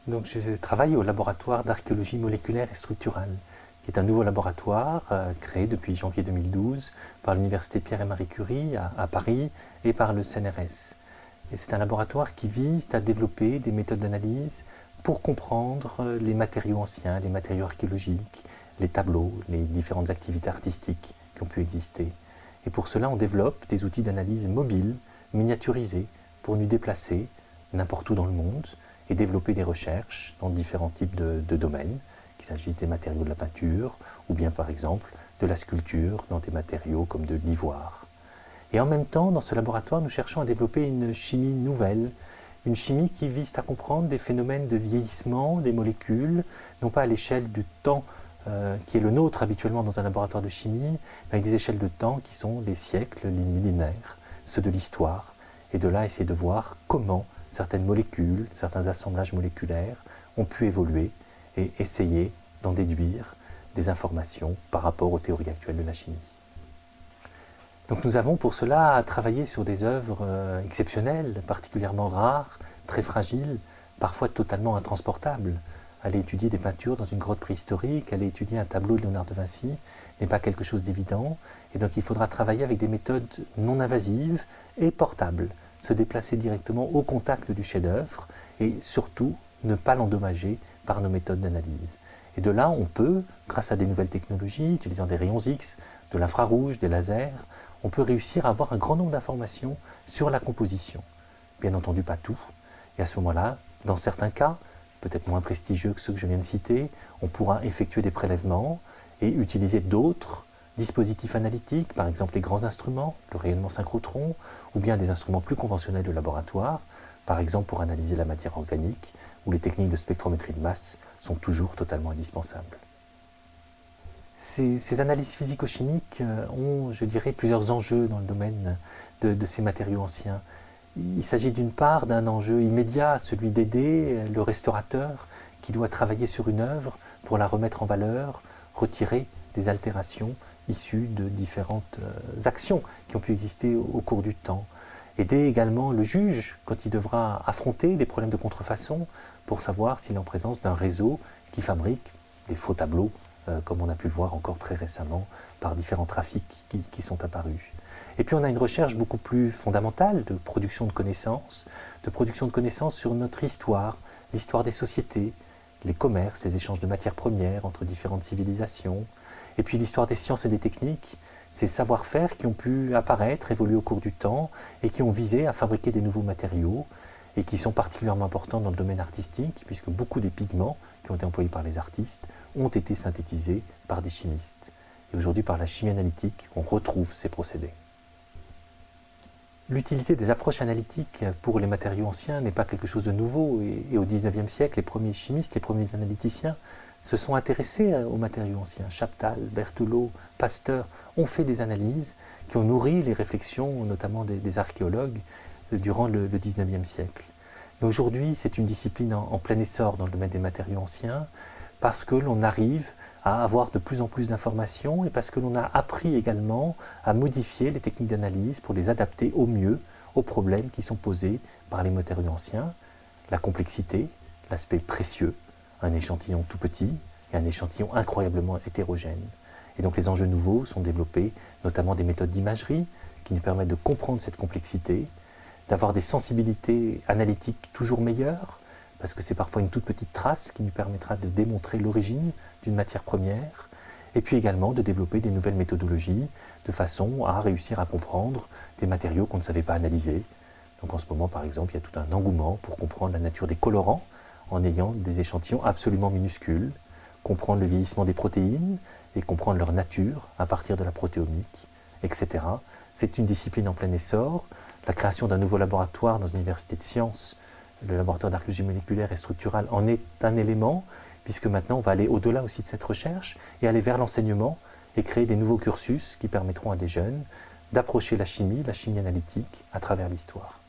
Donc je travaille au laboratoire d'archéologie moléculaire et structurale, qui est un nouveau laboratoire créé depuis janvier 2012 par l'université Pierre et Marie Curie à Paris et par le CNRS. Et c'est un laboratoire qui vise à développer des méthodes d'analyse pour comprendre les matériaux anciens, les matériaux archéologiques, les tableaux, les différentes activités artistiques qui ont pu exister. Et pour cela, on développe des outils d'analyse mobiles, miniaturisés, pour nous déplacer n'importe où dans le monde et développer des recherches dans différents types de domaines, qu'il s'agisse des matériaux de la peinture ou bien par exemple de la sculpture dans des matériaux comme de l'ivoire. Et en même temps, dans ce laboratoire, nous cherchons à développer une chimie nouvelle, une chimie qui vise à comprendre des phénomènes de vieillissement des molécules, non pas à l'échelle du temps qui est le nôtre habituellement dans un laboratoire de chimie, mais avec des échelles de temps qui sont les siècles, les millénaires, ceux de l'histoire, et de là essayer de voir comment certaines molécules, certains assemblages moléculaires ont pu évoluer et essayer d'en déduire des informations par rapport aux théories actuelles de la chimie. Donc nous avons pour cela travaillé sur des œuvres exceptionnelles, particulièrement rares, très fragiles, parfois totalement intransportables. Aller étudier des peintures dans une grotte préhistorique, aller étudier un tableau de Léonard de Vinci n'est pas quelque chose d'évident, et donc il faudra travailler avec des méthodes non invasives et portables, se déplacer directement au contact du chef-d'œuvre et surtout ne pas l'endommager par nos méthodes d'analyse. Et de là, on peut, grâce à des nouvelles technologies, utilisant des rayons X, de l'infrarouge, des lasers, on peut réussir à avoir un grand nombre d'informations sur la composition. Bien entendu, pas tout. Et à ce moment-là, dans certains cas, peut-être moins prestigieux que ceux que je viens de citer, on pourra effectuer des prélèvements et utiliser d'autres dispositifs analytiques, par exemple les grands instruments, le rayonnement synchrotron, ou bien des instruments plus conventionnels de laboratoire, par exemple pour analyser la matière organique, où les techniques de spectrométrie de masse sont toujours totalement indispensables. Ces analyses physico-chimiques ont, je dirais, plusieurs enjeux dans le domaine de ces matériaux anciens. Il s'agit d'une part d'un enjeu immédiat, celui d'aider le restaurateur qui doit travailler sur une œuvre pour la remettre en valeur, retirer des altérations issues de différentes actions qui ont pu exister au cours du temps. Aider également le juge quand il devra affronter des problèmes de contrefaçon pour savoir s'il est en présence d'un réseau qui fabrique des faux tableaux, comme on a pu le voir encore très récemment par différents trafics qui sont apparus. Et puis on a une recherche beaucoup plus fondamentale de production de connaissances sur notre histoire, l'histoire des sociétés, les commerces, les échanges de matières premières entre différentes civilisations, et puis l'histoire des sciences et des techniques, ces savoir-faire qui ont pu apparaître, évoluer au cours du temps, et qui ont visé à fabriquer des nouveaux matériaux, et qui sont particulièrement importants dans le domaine artistique, puisque beaucoup des pigments qui ont été employés par les artistes ont été synthétisés par des chimistes. Et aujourd'hui, par la chimie analytique, on retrouve ces procédés. L'utilité des approches analytiques pour les matériaux anciens n'est pas quelque chose de nouveau, et au XIXe siècle, les premiers chimistes, les premiers analyticiens se sont intéressés aux matériaux anciens. Chaptal, Berthelot, Pasteur ont fait des analyses qui ont nourri les réflexions, notamment des archéologues, durant le XIXe siècle. Mais aujourd'hui, c'est une discipline en plein essor dans le domaine des matériaux anciens, parce que l'on arrive à avoir de plus en plus d'informations et parce que l'on a appris également à modifier les techniques d'analyse pour les adapter au mieux aux problèmes qui sont posés par les matériaux anciens, la complexité, l'aspect précieux, un échantillon tout petit et un échantillon incroyablement hétérogène. Et donc les enjeux nouveaux sont développés, notamment des méthodes d'imagerie qui nous permettent de comprendre cette complexité, d'avoir des sensibilités analytiques toujours meilleures, parce que c'est parfois une toute petite trace qui nous permettra de démontrer l'origine d'une matière première, et puis également de développer des nouvelles méthodologies de façon à réussir à comprendre des matériaux qu'on ne savait pas analyser. Donc en ce moment, par exemple, il y a tout un engouement pour comprendre la nature des colorants en ayant des échantillons absolument minuscules, comprendre le vieillissement des protéines et comprendre leur nature à partir de la protéomique, etc. C'est une discipline en plein essor. La création d'un nouveau laboratoire dans une université de sciences, le laboratoire d'archéologie moléculaire et structurale, en est un élément, puisque maintenant on va aller au-delà aussi de cette recherche et aller vers l'enseignement et créer des nouveaux cursus qui permettront à des jeunes d'approcher la chimie analytique à travers l'histoire.